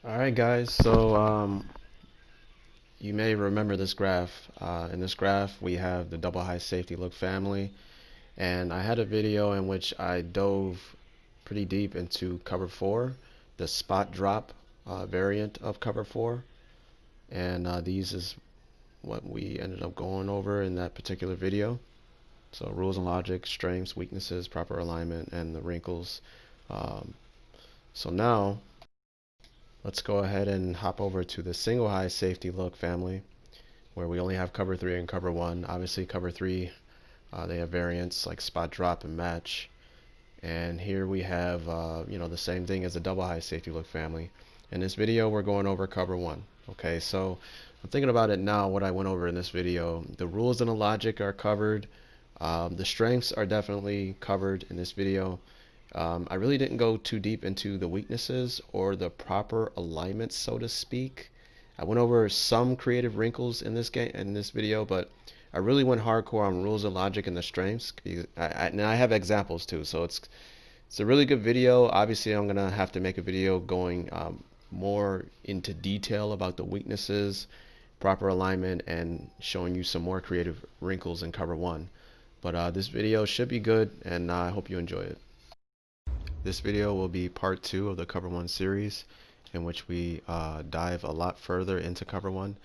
All right, guys. So you may remember this graph. In this graph, we have the double high safety look family, and I had a video in which I dove pretty deep into cover four, the spot drop variant of cover four, and these is what we ended up going over in that particular video. So rules and logic, strengths, weaknesses, proper alignment, and the wrinkles. Um, so now let's go ahead and hop over to the single high safety look family, where we only have cover 3 and cover 1. Obviously, cover 3, they have variants like spot drop and match. And here we have, the same thing as the double high safety look family. In this video, we're going over cover 1. Okay, so I'm thinking about it now, what I went over in this video. The rules and the logic are covered. The strengths are definitely covered in this video. I really didn't go too deep into the weaknesses or the proper alignment, so to speak. I went over some creative wrinkles in this video, but I really went hardcore on rules of logic and the strengths. And I have examples too, so it's a really good video. Obviously, I'm gonna have to make a video going more into detail about the weaknesses, proper alignment, and showing you some more creative wrinkles in cover one. But this video should be good, and I hope you enjoy it. This video will be part 2 of the cover 1 series, in which we dive a lot further into cover 1.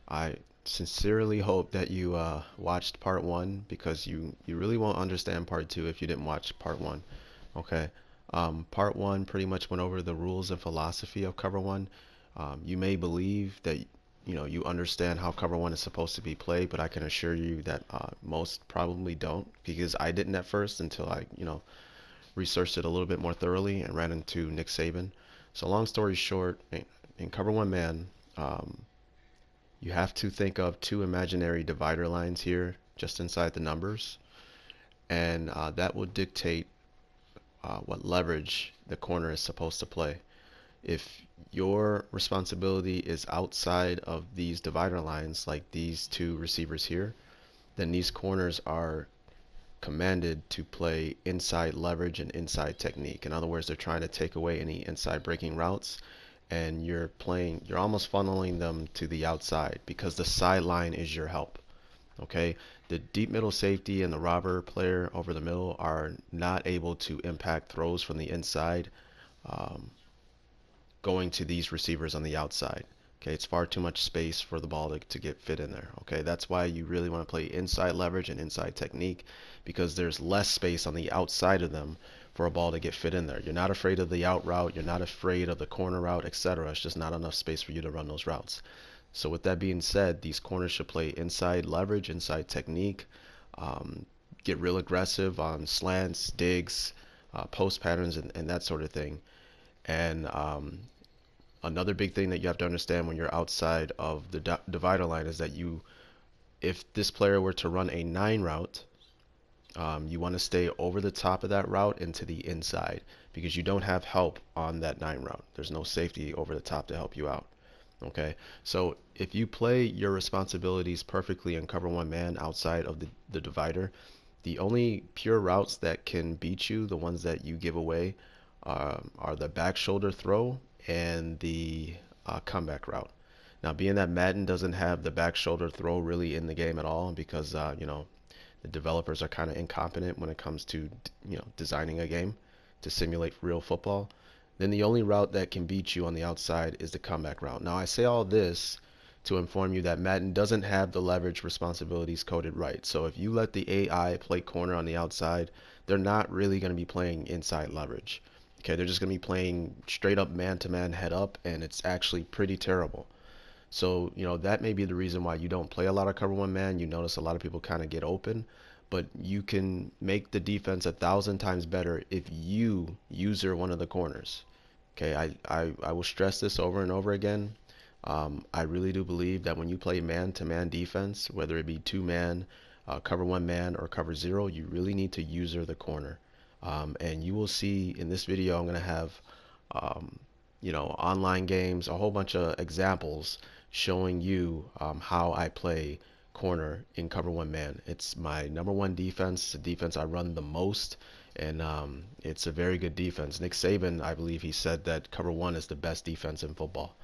I sincerely hope that you watched part 1, because you really won't understand part 2 if you didn't watch part 1. Okay. Part 1 pretty much went over the rules and philosophy of cover 1. You may believe that you understand how cover 1 is supposed to be played, but I can assure you that most probably don't, because I didn't at first until I researched it a little bit more thoroughly and ran into Nick Saban. So long story short, in cover 1 man, you have to think of two imaginary divider lines here just inside the numbers, and that will dictate what leverage the corner is supposed to play. If your responsibility is outside of these divider lines, like these two receivers here, then these corners are commanded to play inside leverage and inside technique. In other words, they're trying to take away any inside breaking routes, and you're almost funneling them to the outside, because the sideline is your help. Okay, the deep middle safety and the robber player over the middle are not able to impact throws from the inside, um, going to these receivers on the outside. Okay, it's far too much space for the ball to get fit in there. Okay, that's why you really want to play inside leverage and inside technique, because there's less space on the outside of them for a ball to get fit in there. You're not afraid of the out route, you're not afraid of the corner route, etc. It's just not enough space for you to run those routes. So with that being said, these corners should play inside leverage, inside technique, um, get real aggressive on slants, digs, post patterns, and that sort of thing. And another big thing that you have to understand when you're outside of the divider line is that if this player were to run a 9 route, you want to stay over the top of that route and to the inside, because you don't have help on that 9 route. There's no safety over the top to help you out. Okay, so if you play your responsibilities perfectly in cover 1 man outside of the divider, the only pure routes that can beat you, the ones that you give away, are the back shoulder throw and the comeback route. Now, being that Madden doesn't have the back shoulder throw really in the game at all, because the developers are kind of incompetent when it comes to designing a game to simulate real football, then the only route that can beat you on the outside is the comeback route. Now, I say all this to inform you that Madden doesn't have the leverage responsibilities coded right. So if you let the AI play corner on the outside, they're not really going to be playing inside leverage. Okay, they're just going to be playing straight up man-to-man head up, and it's actually pretty terrible. So, that may be the reason why you don't play a lot of cover 1 man. You notice a lot of people kind of get open, but you can make the defense 1,000 times better if you user one of the corners. Okay, I will stress this over and over again. I really do believe that when you play man-to-man defense, whether it be 2-man, cover 1 man, or cover 0, you really need to user the corner. And you will see in this video, I'm going to have um, online games, a whole bunch of examples showing you how I play corner in cover 1 man. It's my number one defense, the defense I run the most, and it's a very good defense. Nick Saban, I believe he said that cover one is the best defense in football.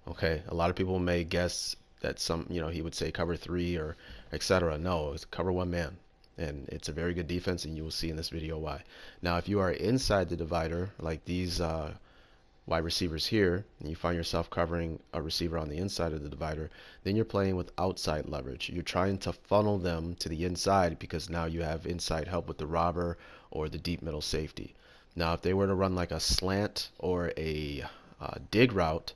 Okay, a lot of people may guess that he would say cover three or etc. No, it's cover one man, and it's a very good defense, and you will see in this video why. Now, if you are inside the divider, like these wide receivers here, and you find yourself covering a receiver on the inside of the divider, then you're playing with outside leverage. You're trying to funnel them to the inside because now you have inside help with the robber or the deep middle safety. Now, if they were to run like a slant or a dig route,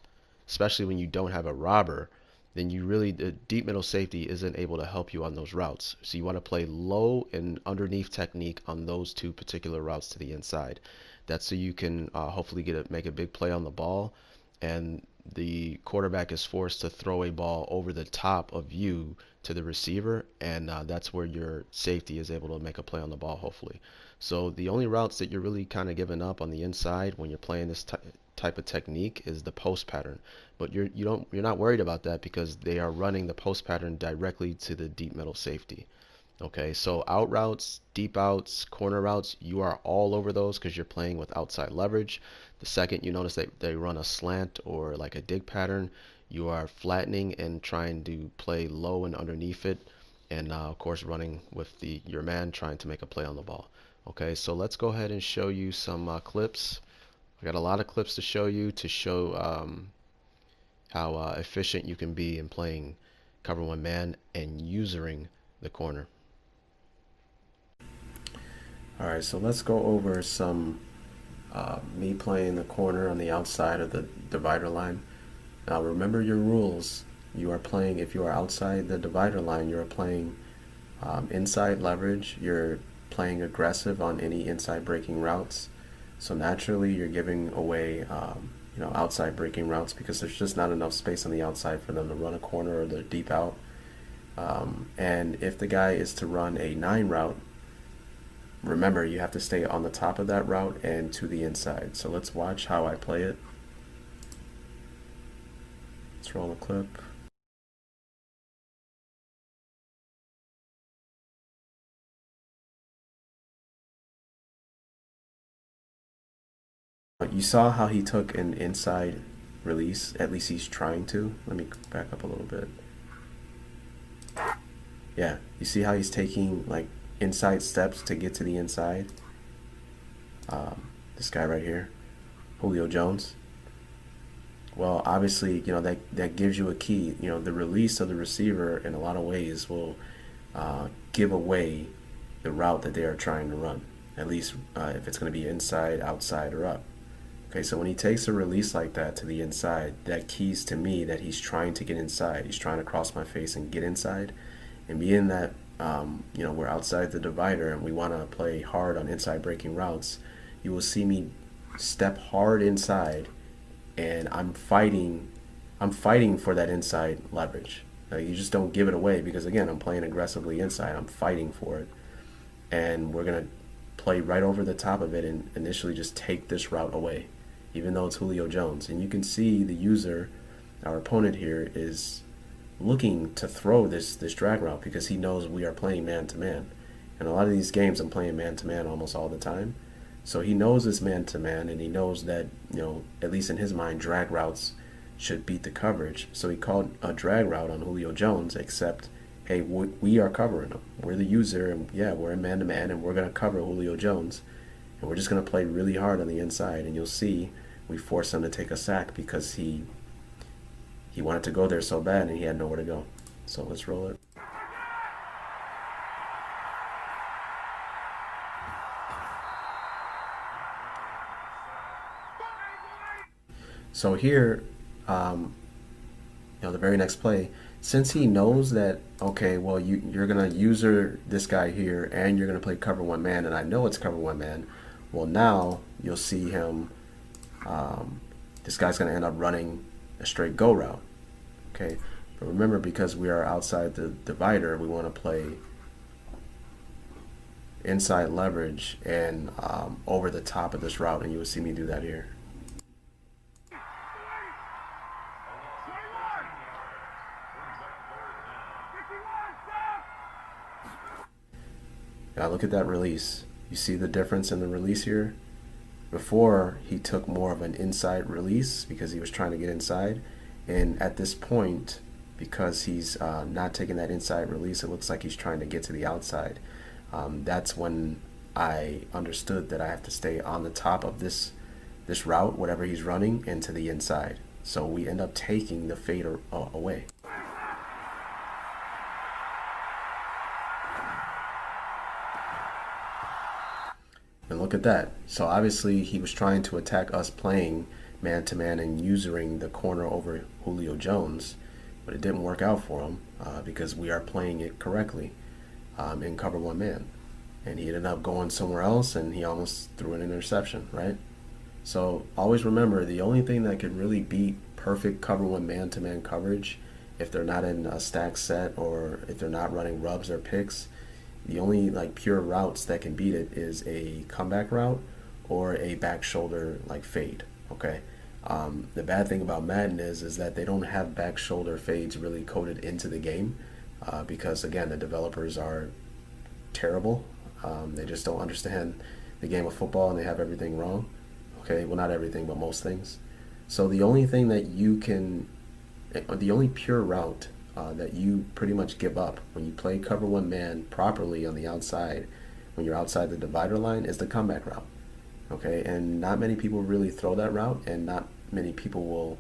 especially when you don't have a robber, then the deep middle safety isn't able to help you on those routes. So you want to play low and underneath technique on those two particular routes to the inside. That's so you can hopefully make a big play on the ball, and the quarterback is forced to throw a ball over the top of you to the receiver, and that's where your safety is able to make a play on the ball, hopefully. So the only routes that you're really kind of giving up on the inside when you're playing this type of technique is the post pattern. But you're not worried about that because they are running the post pattern directly to the deep middle safety. Okay, so out routes, deep outs, corner routes, you are all over those because you're playing with outside leverage. The second you notice that they run a slant or like a dig pattern, you are flattening and trying to play low and underneath it, and of course running with your man trying to make a play on the ball. Okay, so let's go ahead and show you some clips. I got a lot of clips to show you to show how efficient you can be in playing cover one man and using the corner. All right, so let's go over some me playing the corner on the outside of the divider line. Now remember your rules. You are playing, if you are outside the divider line, you are playing inside leverage. You're playing aggressive on any inside breaking routes. So naturally you're giving away outside breaking routes because there's just not enough space on the outside for them to run a corner or the deep out. And if the guy is to run a 9 route, remember you have to stay on the top of that route and to the inside. So let's watch how I play it. Let's roll a clip. You saw how he took an inside release, at least he's trying to. Let me back up a little bit. Yeah, you see how he's taking like inside steps to get to the inside? This guy right here, Julio Jones. Well, obviously, that gives you a key. The release of the receiver in a lot of ways will give away the route that they are trying to run, at least if it's going to be inside, outside, or up. Okay, so when he takes a release like that to the inside, that keys to me that he's trying to get inside. He's trying to cross my face and get inside. And being that, we're outside the divider and we want to play hard on inside breaking routes, you will see me step hard inside, and I'm fighting for that inside leverage. You just don't give it away because, again, I'm playing aggressively inside. I'm fighting for it. And we're going to play right over the top of it and initially just take this route away, even though it's Julio Jones. And you can see the user, our opponent here, is looking to throw this drag route because he knows we are playing man-to-man. And a lot of these games I'm playing man-to-man almost all the time. So he knows it's man-to-man, and he knows that, at least in his mind, drag routes should beat the coverage. So he called a drag route on Julio Jones, except, hey, we are covering him. We're the user, and yeah, we're in man-to-man, and we're going to cover Julio Jones. And we're just going to play really hard on the inside, and you'll see we force him to take a sack because he wanted to go there so bad, and he had nowhere to go. So let's roll it. So here, the very next play, since he knows that, okay, well, you're going to user this guy here and you're going to play cover one man, and I know it's cover one man, well, now you'll see him, this guy's going to end up running a straight go route, okay? But remember, because we are outside the divider, we want to play inside leverage and over the top of this route, and you will see me do that here. Now look at that release. You see the difference in the release here? Before, he took more of an inside release because he was trying to get inside. And at this point, because he's not taking that inside release, it looks like he's trying to get to the outside. That's when I understood that I have to stay on the top of this route, whatever he's running, and to the inside. So we end up taking the fade away. And look at that. So obviously he was trying to attack us playing man to man and using the corner over Julio Jones, but it didn't work out for him because we are playing it correctly in cover one man. And he ended up going somewhere else and he almost threw an interception, right? So always remember the only thing that could really beat perfect cover one man to man coverage, if they're not in a stack set or if they're not running rubs or picks, the only like pure routes that can beat it is a comeback route or a back shoulder like fade. Okay. The bad thing about Madden is that they don't have back shoulder fades really coded into the game because again the developers are terrible. They just don't understand the game of football and they have everything wrong. Okay, well not everything but most things. So the only thing that you can, the only pure route that you pretty much give up when you play cover one man properly on the outside, when you're outside the divider line, is the comeback route. Okay, and not many people really throw that route, and not many people will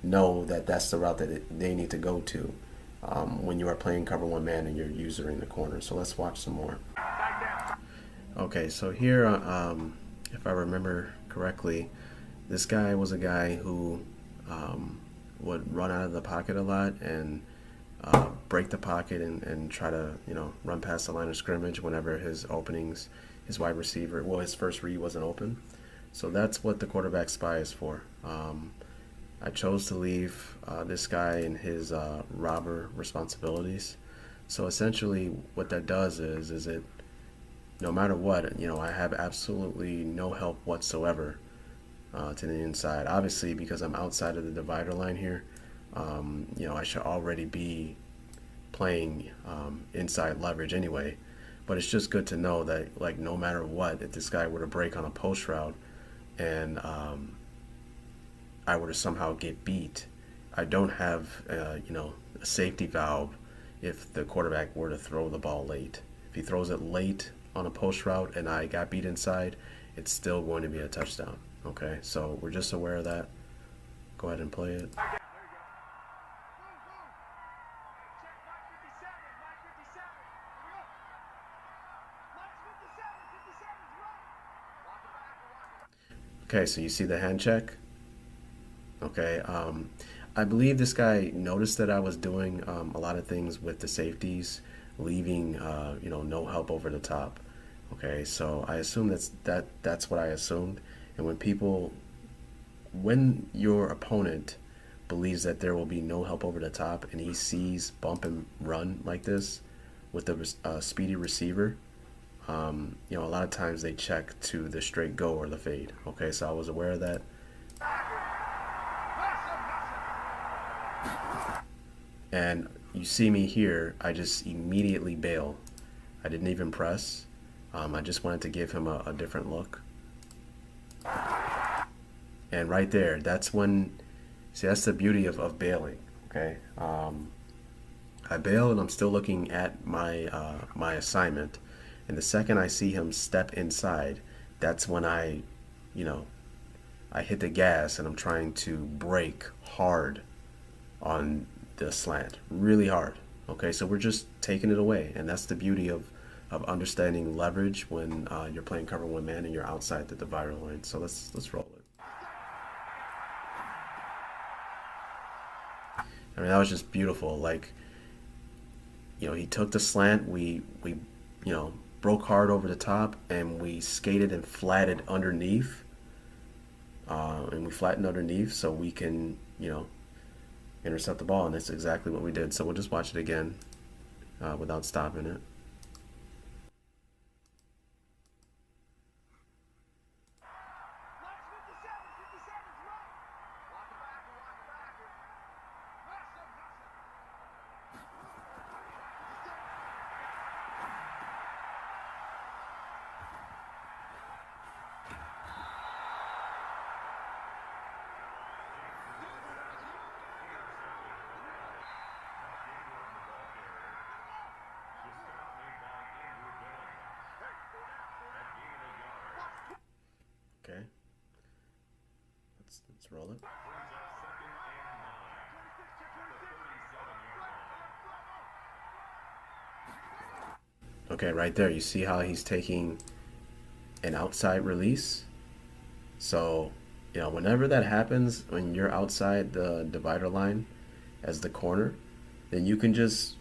know that that's the route that they need to go to when you are playing cover one man and you're using the corner. So let's watch some more. Okay, so here, if I remember correctly, this guy was a guy who would run out of the pocket a lot and break the pocket and try to run past the line of scrimmage whenever his openings, his wide receiver, well his first read wasn't open. So that's what the quarterback spy is for. I chose to leave this guy in his robber responsibilities. So essentially what that does is it, no matter what, I have absolutely no help whatsoever to the inside. Obviously, because I'm outside of the divider line here, I should already be playing inside leverage anyway. But it's just good to know that, like, no matter what, if this guy were to break on a post route and I were to somehow get beat, I don't have, a safety valve if the quarterback were to throw the ball late. If he throws it late on a post route and I got beat inside, it's still going to be a touchdown. Okay, so we're just aware of that. Go ahead and play it. Okay, so you see the hand check. Okay, I believe this guy noticed that I was doing a lot of things with the safeties, leaving no help over the top. Okay, so I assume that's what I assumed. And when your opponent believes that there will be no help over the top, and he sees bump and run like this with a speedy receiver, a lot of times they check to the straight go or the fade. Okay, so I was aware of that. And you see me here, I just immediately bail. I didn't even press. I just wanted to give him a different look. And right there, that's when, see, that's the beauty of bailing, okay? I bail and I'm still looking at my assignment. And the second I see him step inside, that's when I hit the gas and I'm trying to brake hard on the slant, really hard. Okay, so we're just taking it away, and that's the beauty of understanding leverage when you're playing cover one man and you're outside the divider line. So let's roll it. I mean, that was just beautiful. Like, he took the slant, we broke hard over the top, and we skated and flatted underneath, and we flattened underneath so we can intercept the ball, and that's exactly what we did. So we'll just watch it again without stopping it. roll it. Okay, right there. You see how he's taking an outside release? So, whenever that happens, when you're outside the divider line as the corner, then you can just,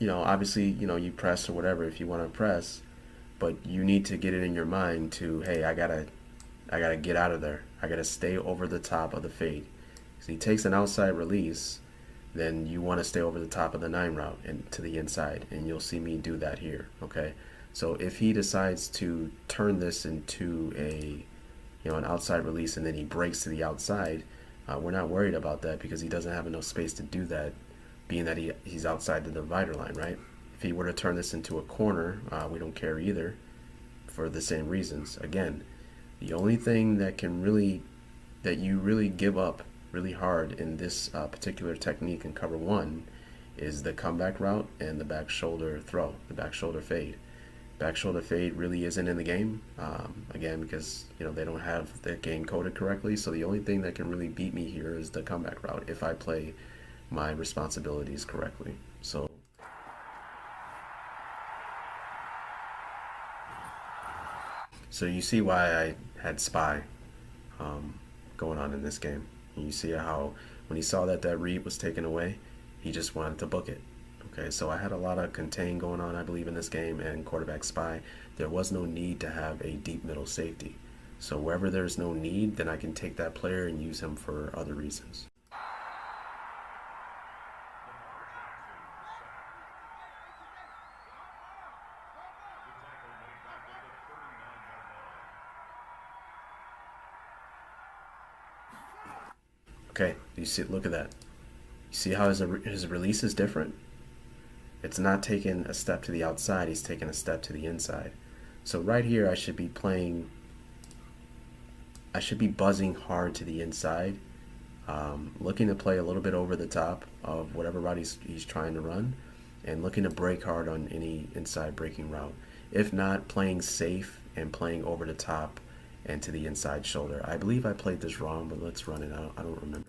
obviously, you press or whatever if you want to press, but you need to get it in your mind to, hey, I gotta get out of there. I gotta stay over the top of the fade. So he takes an outside release, then you want to stay over the top of the 9 route and to the inside, and you'll see me do that here. Okay, so if he decides to turn this into an outside release and then he breaks to the outside, we're not worried about that because he doesn't have enough space to do that, being that he's outside the divider line, right? If he were to turn this into a corner, we don't care either for the same reasons. Again, the only thing that you really give up really hard in this particular technique in cover one is the comeback route and the back shoulder throw, the back shoulder fade. Back shoulder fade really isn't in the game, again, because they don't have the game coded correctly. So the only thing that can really beat me here is the comeback route if I play my responsibilities correctly. So you see why I had spy going on in this game. And you see how when he saw that read was taken away, he just wanted to book it. Okay, so I had a lot of contain going on, I believe, in this game, and quarterback spy. There was no need to have a deep middle safety. So wherever there's no need, then I can take that player and use him for other reasons. Okay, you see, look at that. You see how his release is different? It's not taking a step to the outside, he's taking a step to the inside. So right here, I should be buzzing hard to the inside, looking to play a little bit over the top of whatever route he's trying to run, and looking to break hard on any inside breaking route. If not, playing safe and playing over the top and to the inside shoulder. I believe I played this wrong, but let's run it. I don't remember.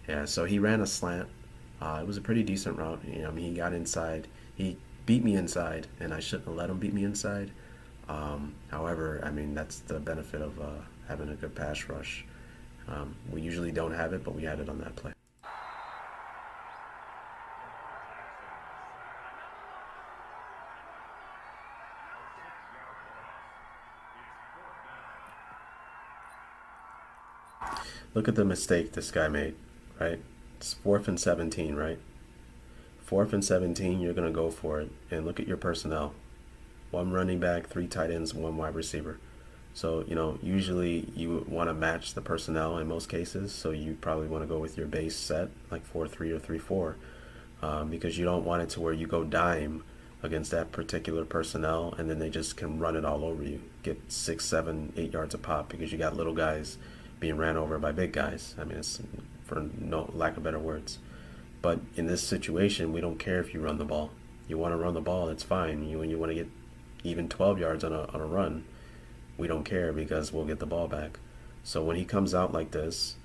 Yeah, so he ran a slant. It was a pretty decent route. I mean, he got inside. He beat me inside, and I shouldn't have let him beat me inside. However, I mean, that's the benefit of having a good pass rush. We usually don't have it, but we had it on that play. Look at the mistake this guy made, right? It's 4th and 17, right? 4th and 17, you're going to go for it. And look at your personnel. One running back, 3 tight ends, 1 wide receiver. So, usually you want to match the personnel in most cases. So you probably want to go with your base set, like 4-3 or 3-4, because you don't want it to where you go dime against that particular personnel and then they just can run it all over you. Get 6, 7, 8 yards a pop because you got little guys being ran over by big guys. I mean, it's for no lack of better words. But in this situation, we don't care if you run the ball. You want to run the ball, it's fine. When you want to get even 12 yards on a run, we don't care because we'll get the ball back. So when he comes out like this,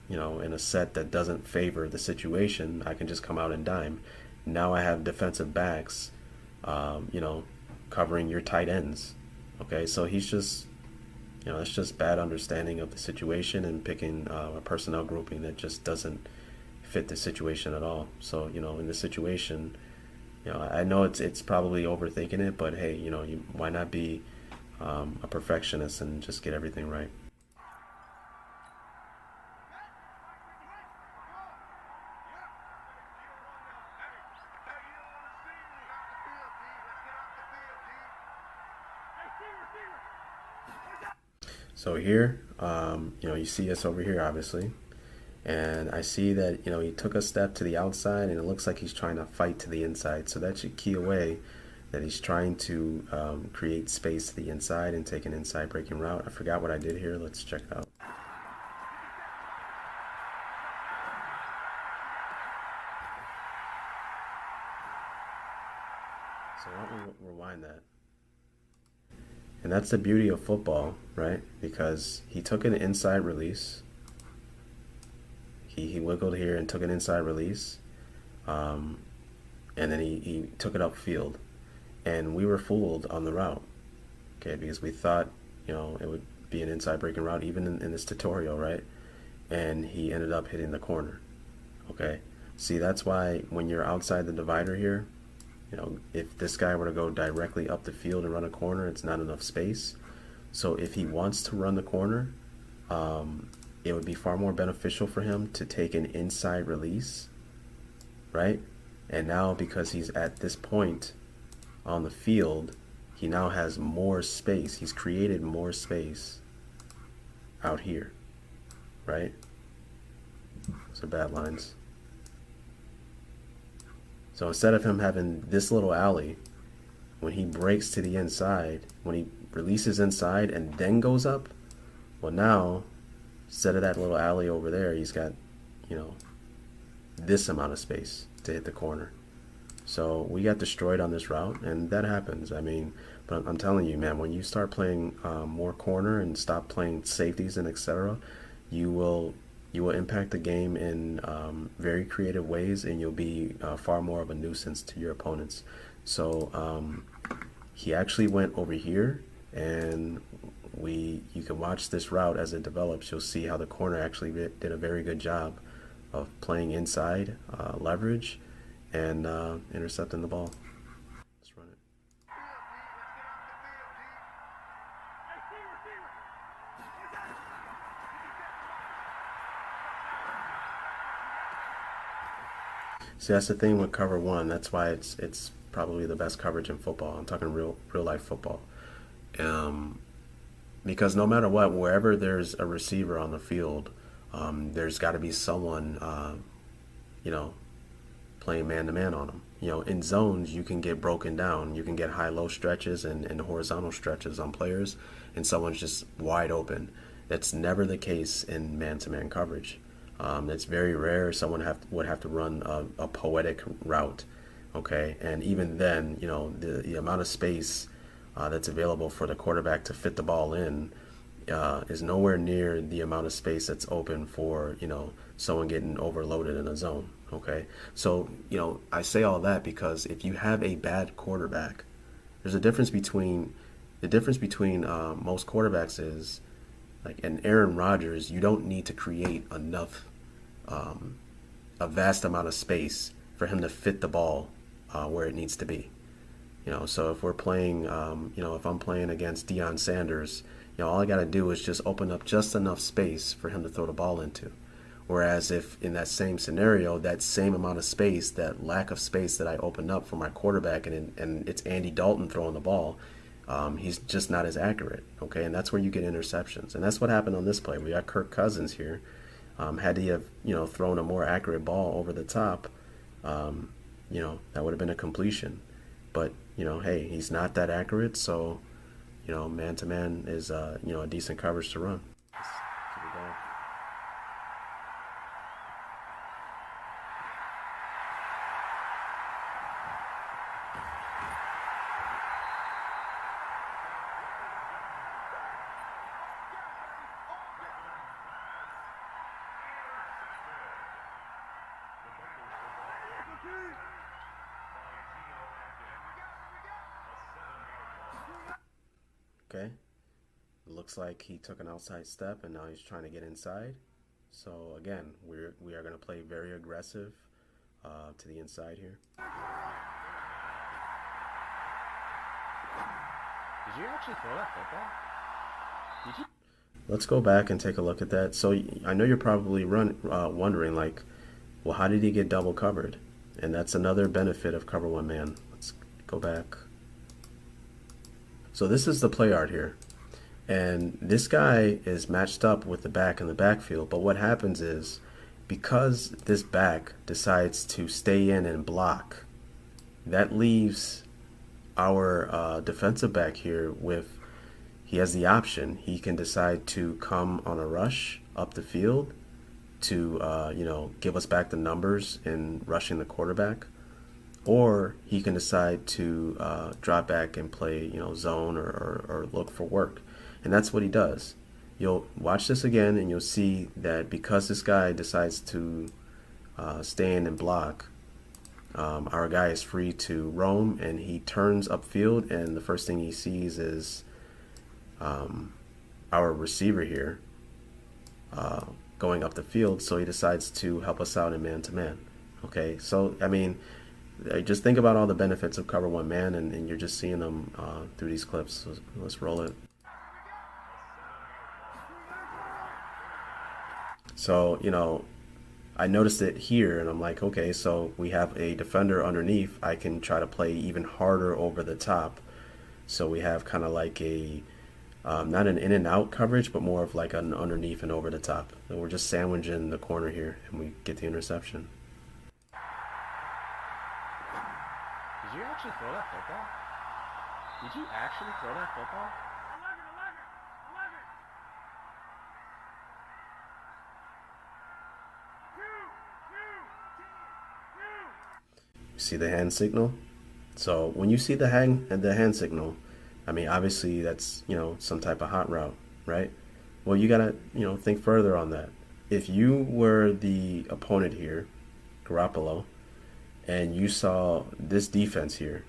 in a set that doesn't favor the situation, I can just come out and dime. Now I have defensive backs, covering your tight ends. Okay, so he's just, it's just bad understanding of the situation and picking a personnel grouping that just doesn't fit the situation at all. So, in this situation, I know it's probably overthinking it, but hey, why not be a perfectionist and just get everything right? So here, you see us over here, obviously. And I see that, he took a step to the outside and it looks like he's trying to fight to the inside. So that should key away that he's trying to create space to the inside and take an inside breaking route. I forgot what I did here. Let's check it out. So why don't we rewind that? And that's the beauty of football, right? Because he took an inside release. He wiggled here and took an inside release. Um, and then he took it upfield. And we were fooled on the route, okay, because we thought, it would be an inside breaking route, even in this tutorial, right? And he ended up hitting the corner, okay? See, that's why when you're outside the divider here, if this guy were to go directly up the field and run a corner, it's not enough space. So if he wants to run the corner, it would be far more beneficial for him to take an inside release, right? And now because he's at this point on the field, he now has more space. He's created more space out here, right? Those are bad lines. So instead of him having this little alley, when he breaks to the inside, when he releases inside and then goes up, well, now instead of that little alley over there, he's got, you know, this amount of space to hit the corner. So we got destroyed on this route, and that happens. I mean, but I'm telling you, man, when you start playing more corner and stop playing safeties and etc., you will impact the game in very creative ways, and you'll be far more of a nuisance to your opponents. So he actually went over here, and you can watch this route as it develops. You'll see how the corner actually did a very good job of playing inside leverage and intercepting the ball. Let's run it. See, that's the thing with cover one. That's why it's probably the best coverage in football. I'm talking real life football. Um, because no matter what, wherever there's a receiver on the field, there's got to be someone, you know, playing man to man on them. In zones, you can get broken down. You can get high-low stretches and horizontal stretches on players, and someone's just wide open. That's never the case in man-to-man coverage. It's very rare someone would have to run a poetic route, okay? And even then, the amount of space that's available for the quarterback to fit the ball in is nowhere near the amount of space that's open for, someone getting overloaded in a zone. Okay, so I say all that because if you have a bad quarterback, there's a difference between most quarterbacks is like an Aaron Rodgers. You don't need to create enough, a vast amount of space for him to fit the ball where it needs to be. So if we're playing, if I'm playing against Deion Sanders, all I got to do is just open up just enough space for him to throw the ball into. Whereas if in that same scenario, that same amount of space, that lack of space that I opened up for my quarterback, and it's Andy Dalton throwing the ball, he's just not as accurate. Okay, and that's where you get interceptions, and that's what happened on this play. We got Kirk Cousins here. Had he have thrown a more accurate ball over the top, that would have been a completion. But hey, he's not that accurate, so man to man is a decent coverage to run. Here we go. Okay, looks like he took an outside step and now he's trying to get inside. So again, we are going to play very aggressive to the inside here. Did you actually throw that football? Did you? Let's go back and take a look at that. So I know you're probably wondering, like, well, how did he get double covered? And that's another benefit of cover one man. Let's go back. So this is the play art here. And this guy is matched up with the back in the backfield. But what happens is, because this back decides to stay in and block, that leaves our defensive back here with, he has the option. He can decide to come on a rush up the field to, give us back the numbers in rushing the quarterback. or he can decide to drop back and play, zone or look for work, and that's what he does. You'll watch this again, and you'll see that because this guy decides to stay in and block, our guy is free to roam, and he turns upfield, and the first thing he sees is our receiver here going up the field, so he decides to help us out in man-to-man. Okay, so I mean, just think about all the benefits of cover one man, and you're just seeing them through these clips. So let's roll it. So, I noticed it here, and I'm like, okay, so we have a defender underneath. I can try to play even harder over the top. So we have kind of like a, not an in and out coverage, but more of like an underneath and over the top. And we're just sandwiching the corner here, and we get the interception. Did you actually throw that football? Did you actually throw that football? See the hand signal? So when you see the hand signal, I mean, obviously that's, some type of hot route, right? Well, you gotta, think further on that. If you were the opponent here, Garoppolo, and you saw this defense here,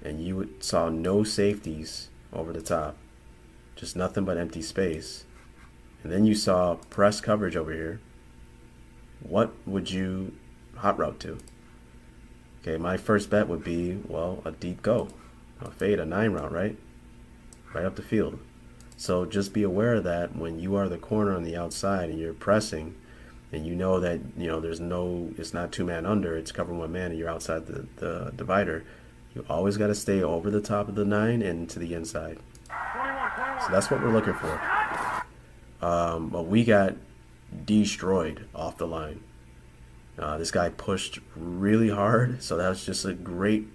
and you saw no safeties over the top, just nothing but empty space, and then you saw press coverage over here, what would you hot route to? Okay, my first bet would be, well, a deep go, a fade, a 9 route, right? Right up the field. So just be aware of that when you are the corner on the outside and you're pressing, and you know that it's not two man under, it's cover one man, and you're outside the divider. You always got to stay over the top of the 9 and to the inside. So that's what we're looking for. But we got destroyed off the line. This guy pushed really hard, so that was just a great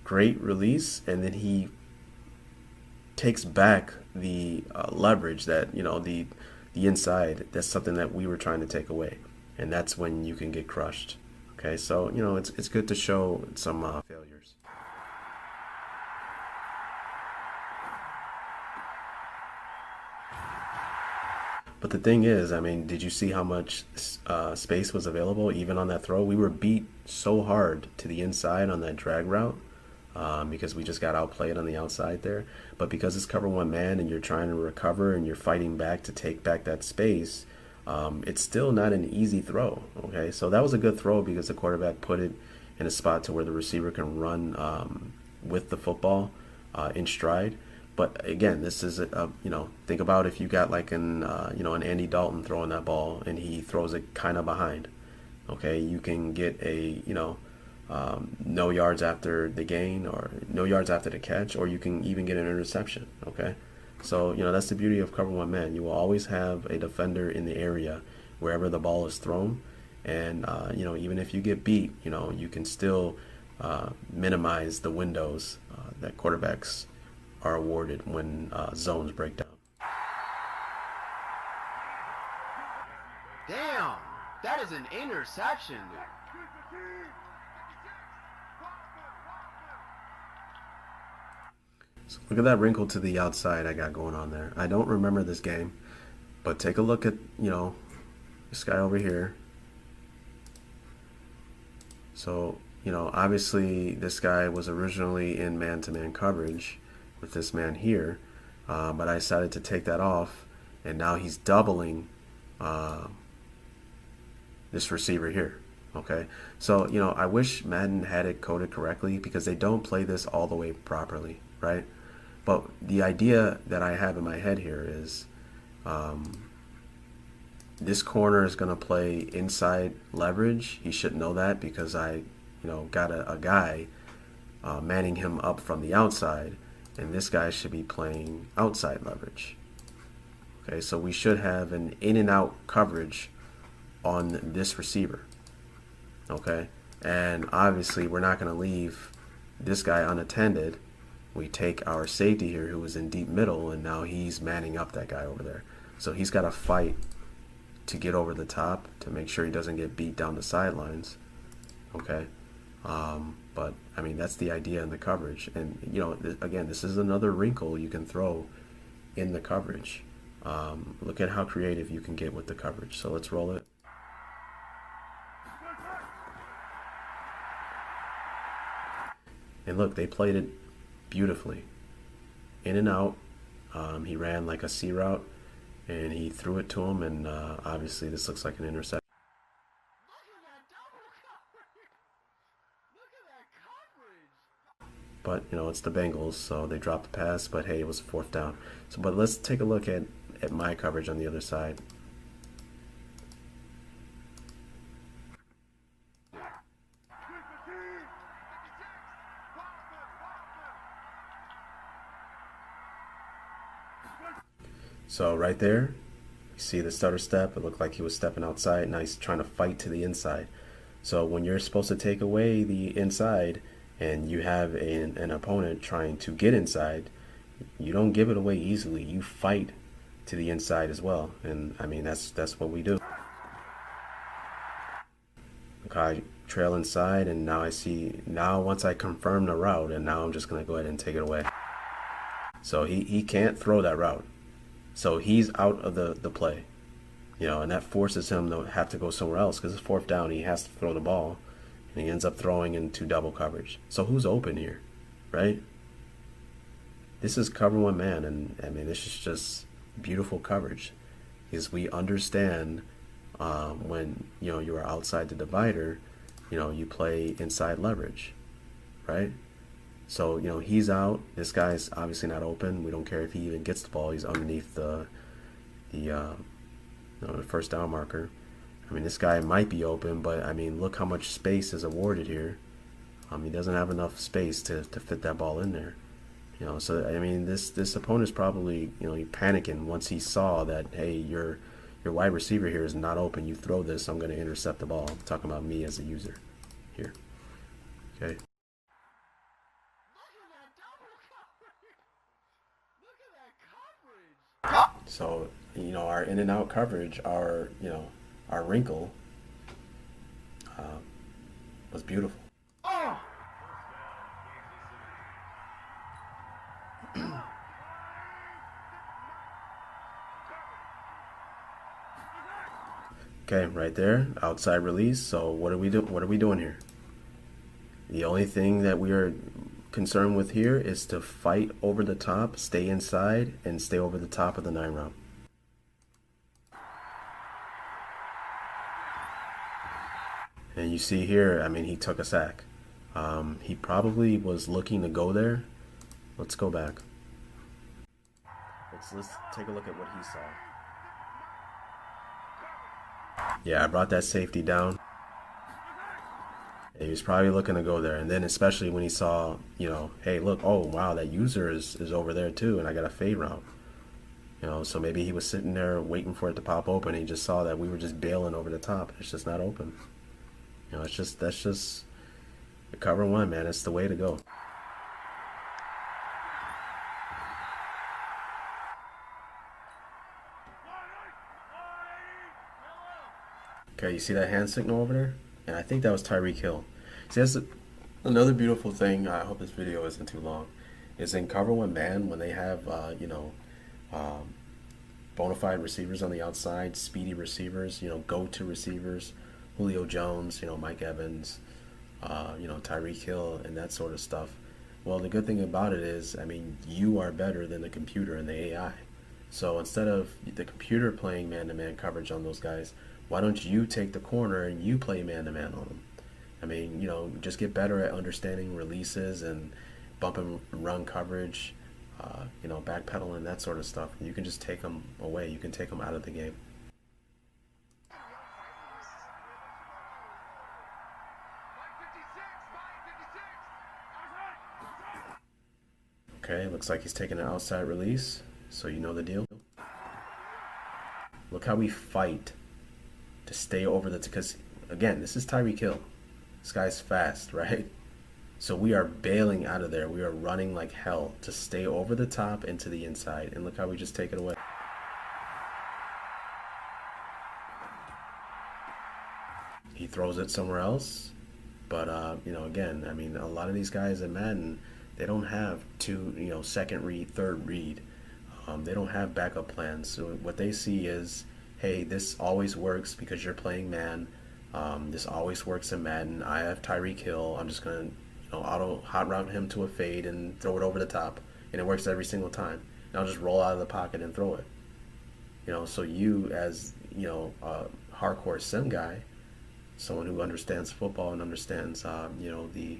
release, and then he takes back the leverage that the inside. That's something that we were trying to take away, and that's when you can get crushed. Okay, so it's good to show some failures. But the thing is, I mean, did you see how much space was available even on that throw? We were beat so hard to the inside on that drag route because we just got outplayed on the outside there. But because it's cover one man and you're trying to recover and you're fighting back to take back that space, it's still not an easy throw. Okay, so that was a good throw because the quarterback put it in a spot to where the receiver can run with the football in stride. But again, this is think about if you got like an Andy Dalton throwing that ball and he throws it kind of behind. Okay, you can get a no yards after the gain or no yards after the catch, or you can even get an interception. Okay, so that's the beauty of cover one man. You will always have a defender in the area wherever the ball is thrown, and even if you get beat, you can still minimize the windows that quarterbacks are awarded when zones break down. Damn, that is an interception, dude. So look at that wrinkle to the outside I got going on there. I don't remember this game, but take a look at this guy over here. So obviously this guy was originally in man-to-man coverage with this man here, but I decided to take that off, and now he's doubling this receiver here. Okay, so I wish Madden had it coded correctly because they don't play this all the way properly, right? But the idea that I have in my head here is this corner is going to play inside leverage. He should know that because I got a guy manning him up from the outside, and this guy should be playing outside leverage. Okay, so we should have an in and out coverage on this receiver. Okay, and obviously we're not going to leave this guy unattended. We take our safety here who was in deep middle, and now he's manning up that guy over there. So he's got to fight to get over the top to make sure he doesn't get beat down the sidelines. Okay, But I mean, that's the idea in the coverage. And you know, again, this is another wrinkle you can throw in the coverage. Look at how creative you can get with the coverage. So let's roll it. And look, they played it beautifully. In and out. He ran like a C route, and he threw it to him, and obviously this looks like an interception. But you know, it's the Bengals, so they dropped the pass. But hey, it was fourth down. So, but let's take a look at my coverage on the other side. So right there, you see the stutter step. It looked like he was stepping outside. Now he's trying to fight to the inside. So when you're supposed to take away the inside and you have an opponent trying to get inside, you don't give it away easily. You fight to the inside as well. And I mean, that's what we do. Okay, trail inside, and now I see, now once I confirm the route, and now I'm just going to go ahead and take it away. So he can't throw that route. So he's out of the play. You know, and that forces him to have to go somewhere else because it's fourth down. He has to throw the ball, and he ends up throwing into double coverage. So who's open here, right? This is cover one man, and I mean, this is just beautiful coverage because we understand when you know you are outside the divider, you know, you play inside leverage, right? So you know he's out. This guy's obviously not open. We don't care if he even gets the ball. He's underneath the first down marker. I mean, this guy might be open, but I mean, look how much space is awarded here. He doesn't have enough space to fit that ball in there. You know, so I mean, this opponent's probably, you know, panicking once he saw that, hey, your wide receiver here is not open. You throw this, I'm going to intercept the ball. I'm talking about me as a user here. Okay. So you know, our in and out coverage, our you know, our wrinkle uh, was beautiful. Okay, right there, outside release. So what are we do? What are we doing here? The only thing that we are concerned with here is to fight over the top, stay inside, and stay over the top of the 9 route. And you see here, I mean, he took a sack. He probably was looking to go there. Let's go back. Let's take a look at what he saw. Yeah, I brought that safety down. He was probably looking to go there, and then especially when he saw, you know, hey, look, oh wow, that user is over there too, and I got a fade route. You know, so maybe he was sitting there waiting for it to pop open. And he just saw that we were just bailing over the top. It's just not open. You know, that's just the cover one, man. It's the way to go. Okay, you see that hand signal over there? And I think that was Tyreek Hill. See, that's another beautiful thing. I hope this video isn't too long. Is in cover one man when they have you know, bona fide receivers on the outside, speedy receivers, you know, go-to receivers, Julio Jones, you know, Mike Evans, you know, Tyreek Hill, and that sort of stuff. Well, the good thing about it is, I mean, you are better than the computer and the AI. So instead of the computer playing man-to-man coverage on those guys, why don't you take the corner and you play man-to-man on them? I mean, you know, just get better at understanding releases and bump and run coverage, you know, backpedaling, that sort of stuff. You can just take them away. You can take them out of the game. Okay, looks like he's taking an outside release, so you know the deal. Look how we fight to stay over the, because again, this is Tyreek Hill. This guy's fast, right? So we are bailing out of there. We are running like hell to stay over the top and to the inside. And look how we just take it away. He throws it somewhere else. But again, I mean, a lot of these guys in Madden, they don't have two, second read, third read. They don't have backup plans. So what they see is, hey, this always works because you're playing man. This always works in Madden. I have Tyreek Hill. I'm just gonna, auto hot route him to a fade and throw it over the top, and it works every single time. And I'll just roll out of the pocket and throw it. So you as a hardcore sim guy, someone who understands football and understands the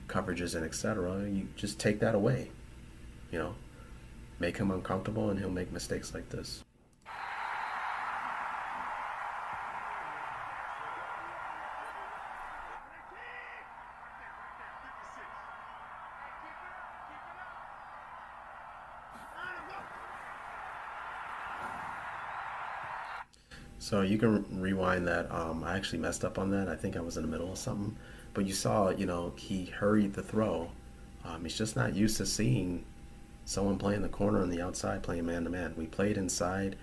coverages and etc. You just take that away. You know, make him uncomfortable, and he'll make mistakes like this. So you can rewind that. I actually messed up on that. I think I was in the middle of something, but you saw, he hurried the throw. He's just not used to seeing someone playing the corner on the outside, playing man to man. We played inside,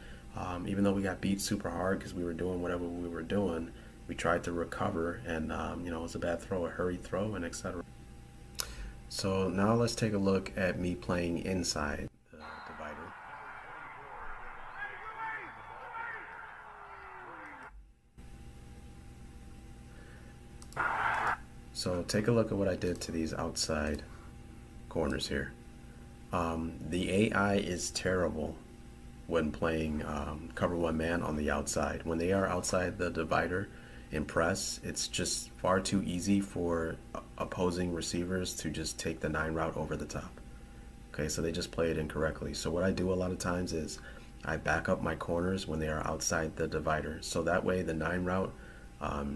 even though we got beat super hard because we were doing whatever we were doing. We tried to recover, and it was a bad throw, a hurried throw, and etc. So now let's take a look at me playing inside the divider. So take a look at what I did to these outside corners here. The AI is terrible when playing cover one man on the outside. When they are outside the divider in press, it's just far too easy for opposing receivers to just take the 9 route over the top. Okay, so they just play it incorrectly. So what I do a lot of times is I back up my corners when they are outside the divider. So that way the 9 route,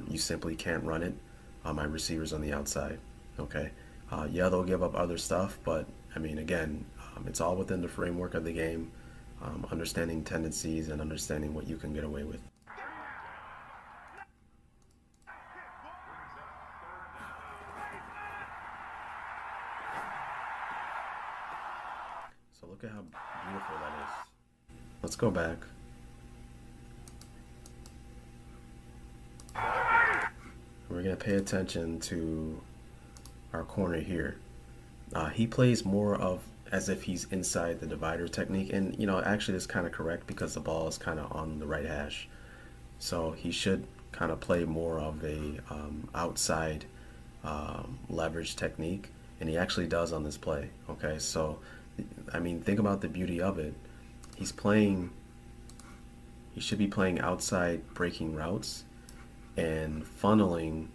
you simply can't run it on my receivers on the outside. Okay, yeah, they'll give up other stuff, but I mean, again, it's all within the framework of the game, understanding tendencies and understanding what you can get away with. So look at how beautiful that is. Let's go back. We're going to pay attention to our corner here. He plays more of as if he's inside the divider technique, and actually that's kind of correct because the ball is kind of on the right hash. So he should kind of play more of a outside leverage technique, and he actually does on this play. Okay, so I mean, think about the beauty of it. He's playing. He should be playing outside breaking routes and funneling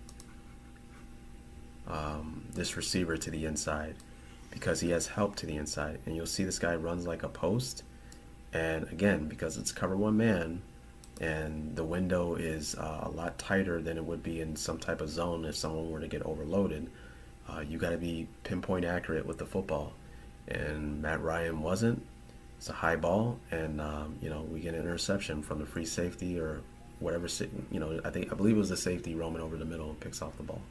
this receiver to the inside because he has help to the inside. And you'll see this guy runs like a post. And again, because it's cover one man and the window is a lot tighter than it would be in some type of zone if someone were to get overloaded, you got to be pinpoint accurate with the football. And Matt Ryan wasn't. It's a high ball, and we get an interception from the free safety or whatever. I believe it was the safety roaming over the middle and picks off the ball.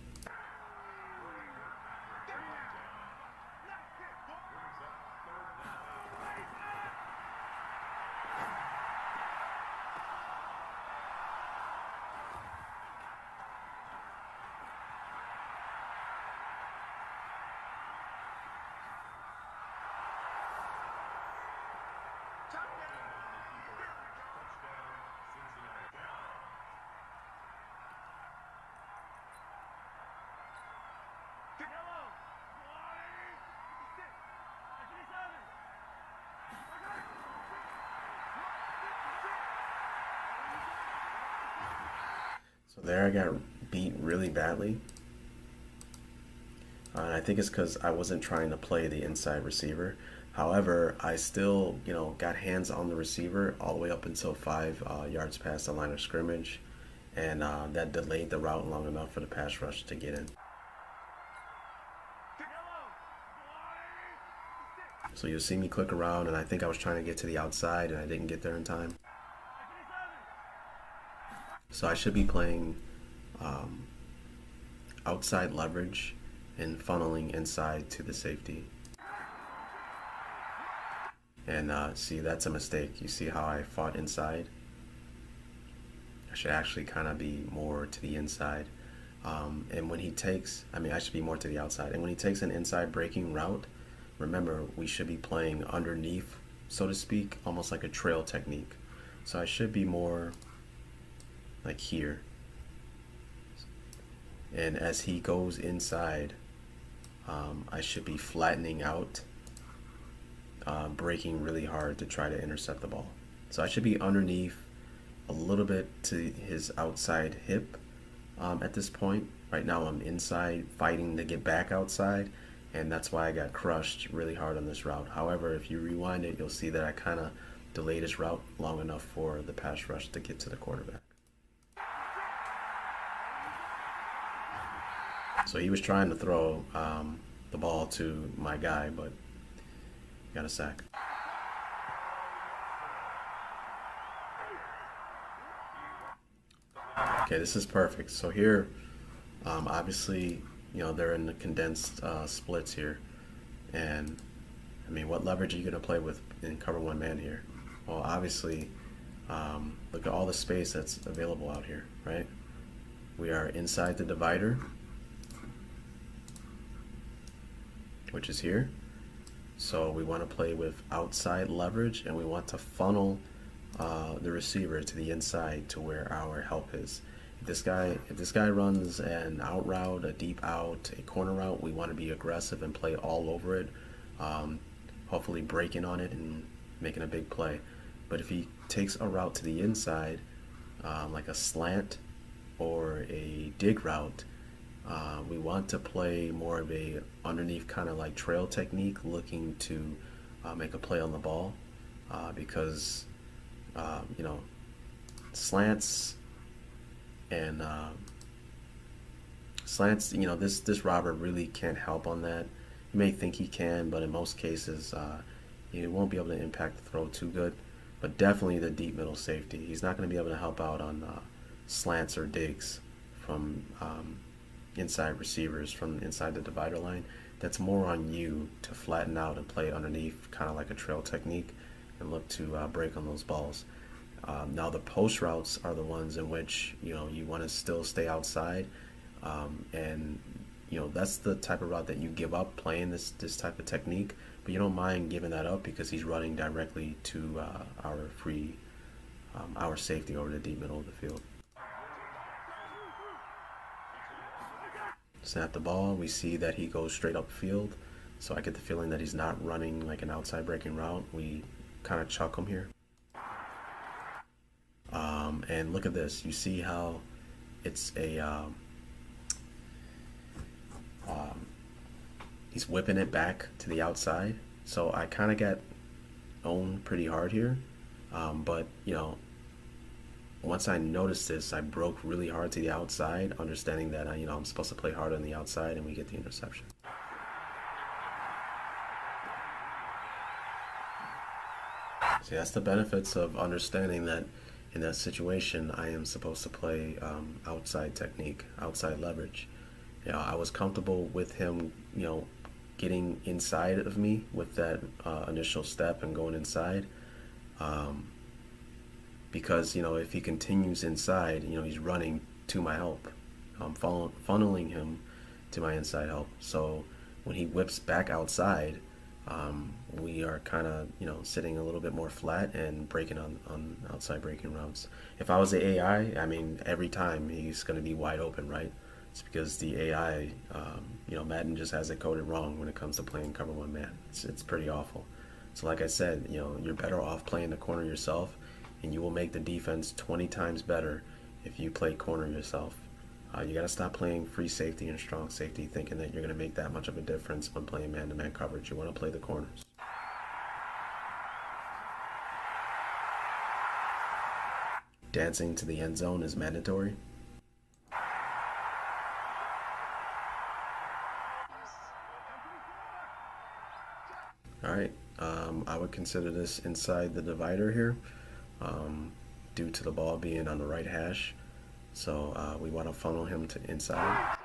So there I got beat really badly. And I think it's because I wasn't trying to play the inside receiver. However, I still, got hands on the receiver all the way up until 5 yards past the line of scrimmage. And that delayed the route long enough for the pass rush to get in. So you'll see me click around, and I think I was trying to get to the outside, and I didn't get there in time. So I should be playing outside leverage and funneling inside to the safety. And see, that's a mistake. You see how I fought inside? I should actually kind of be more to the inside. And when he takes, I mean, I should be more to the outside. And when he takes an inside breaking route, remember, we should be playing underneath, so to speak, almost like a trail technique. So I should be more like here. And as he goes inside, I should be flattening out, breaking really hard to try to intercept the ball. So I should be underneath a little bit to his outside hip at this point. Right now I'm inside fighting to get back outside, and that's why I got crushed really hard on this route. However, if you rewind it, you'll see that I kind of delayed his route long enough for the pass rush to get to the quarterback. So he was trying to throw the ball to my guy, but got a sack. Okay, this is perfect. So here, obviously, they're in the condensed splits here. And, I mean, what leverage are you going to play with in cover one man here? Well, obviously, look at all the space that's available out here, right? We are inside the divider, which is here. So we want to play with outside leverage, and we want to funnel the receiver to the inside to where our help is. If this guy runs an out route, a deep out, a corner route, we want to be aggressive and play all over it, hopefully breaking on it and making a big play. But if he takes a route to the inside, like a slant or a dig route, we want to play more of a underneath kind of like trail technique, looking to make a play on the ball, because slants and slants, this robber really can't help on that. You may think he can, but in most cases, he won't be able to impact the throw too good. But definitely the deep middle safety, he's not going to be able to help out on slants or digs from inside receivers from inside the divider line. That's more on you to flatten out and play underneath, kind of like a trail technique, and look to break on those balls. Now the post routes are the ones in which you want to still stay outside, and that's the type of route that you give up playing this type of technique, but you don't mind giving that up because he's running directly to our safety over the deep middle of the field. Snap the ball, we see that he goes straight upfield, so I get the feeling that he's not running like an outside breaking route. We kind of chuck him here. And look at this, you see how it's he's whipping it back to the outside. So I kind of got owned pretty hard here, but once I noticed this, I broke really hard to the outside, understanding that I'm supposed to play hard on the outside, and we get the interception. See, that's the benefits of understanding that in that situation, I am supposed to play outside technique, outside leverage. I was comfortable with him, getting inside of me with that initial step and going inside. Because if he continues inside, he's running to my help. I'm funneling him to my inside help. So when he whips back outside, we are kind of sitting a little bit more flat and breaking on outside breaking routes. If I was the AI, I mean, every time he's going to be wide open, right? It's because the AI, Madden just has it coded wrong when it comes to playing cover one man. It's pretty awful. So like I said, you're better off playing the corner yourself, and you will make the defense 20 times better if you play corner yourself. You got to stop playing free safety and strong safety thinking that you're going to make that much of a difference when playing man-to-man coverage. You want to play the corners. Dancing to the end zone is mandatory. All right, I would consider this inside the divider here, due to the ball being on the right hash. So we want to funnel him to inside.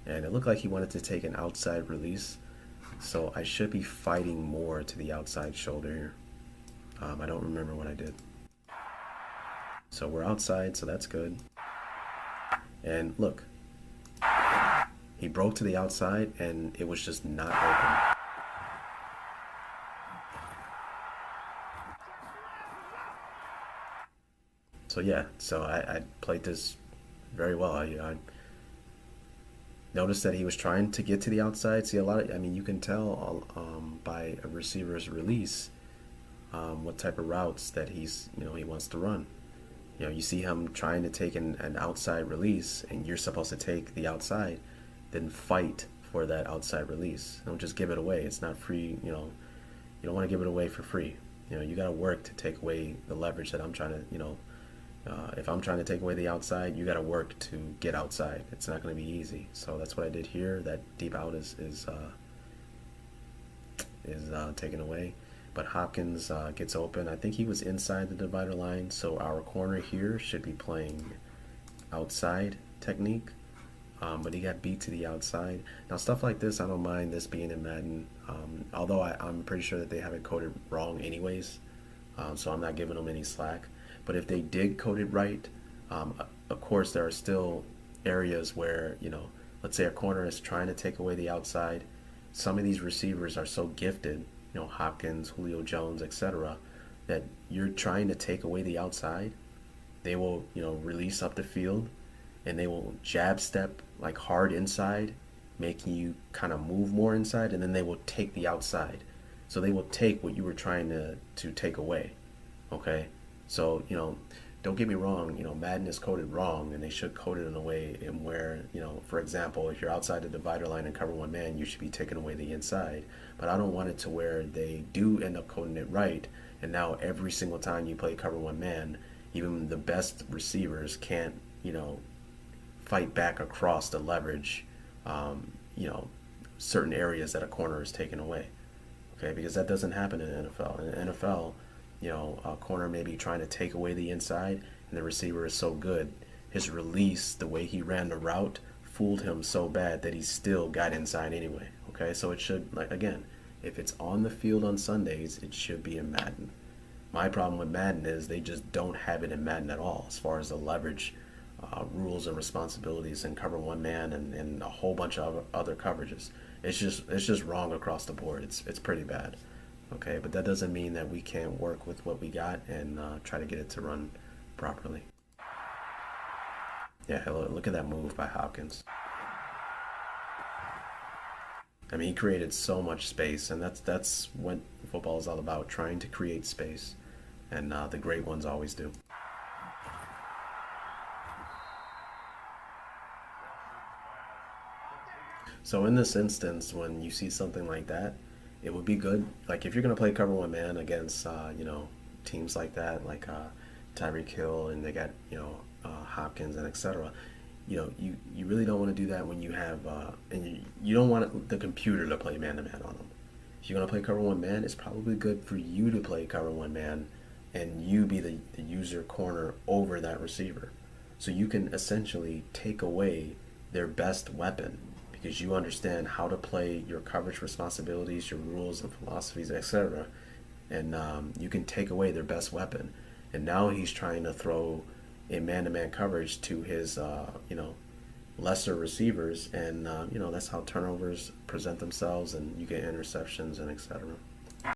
And it looked like he wanted to take an outside release. So I should be fighting more to the outside shoulder here. I don't remember what I did. So we're outside, so that's good. And look, he broke to the outside and it was just not open. So yeah, so I played this very well. I noticed that he was trying to get to the outside. See, a lot of, I mean, you can tell by a receiver's release what type of routes that he wants to run. You see him trying to take an outside release, and you're supposed to take the outside, then fight for that outside release. Don't just give it away. It's not free. You don't want to give it away for free. You got to work to take away the leverage that I'm trying to. If I'm trying to take away the outside, you got to work to get outside. It's not going to be easy. So that's what I did here. That deep out is taken away. But Hopkins gets open. I think he was inside the divider line, so our corner here should be playing outside technique. But he got beat to the outside. Now, stuff like this, I don't mind this being in Madden, although I'm pretty sure that they have it coded wrong anyways, so I'm not giving them any slack. But if they did code it right, of course, there are still areas where, let's say a corner is trying to take away the outside. Some of these receivers are so gifted, Hopkins, Julio Jones, etc., that you're trying to take away the outside. They will, release up the field and they will jab step like hard inside, making you kind of move more inside, and then they will take the outside. So they will take what you were trying to take away. Okay? So, don't get me wrong, Madden is coded wrong, and they should code it in a way in where, for example, if you're outside the divider line and cover one man, you should be taking away the inside. But I don't want it to where they do end up coding it right, and now every single time you play cover one man, even the best receivers can't, fight back across the leverage, certain areas that a corner is taken away. Okay, because that doesn't happen in the NFL. In the NFL, a corner may be trying to take away the inside, and the receiver is so good. His release, the way he ran the route, fooled him so bad that he still got inside anyway. Okay, so it should, like, again, if it's on the field on Sundays, it should be in Madden. My problem with Madden is they just don't have it in Madden at all, as far as the leverage rules and responsibilities and cover one man and a whole bunch of other coverages. It's just wrong across the board. It's pretty bad. Okay, but that doesn't mean that we can't work with what we got and try to get it to run properly. Yeah, look at that move by Hopkins. I mean, he created so much space, and that's what football is all about, trying to create space, and the great ones always do. So in this instance, when you see something like that, it would be good. Like if you're gonna play cover one man against teams like that, like Tyreek Hill, and they got Hopkins and etc. You really don't want to do that when you have and you don't want the computer to play man to man on them. If you're gonna play cover one man, it's probably good for you to play cover one man, and you be the user corner over that receiver, so you can essentially take away their best weapon because you understand how to play your coverage responsibilities, your rules and philosophies, etc. And you can take away their best weapon. And now he's trying to throw a man-to-man coverage to his, lesser receivers, and that's how turnovers present themselves, and you get interceptions and etc.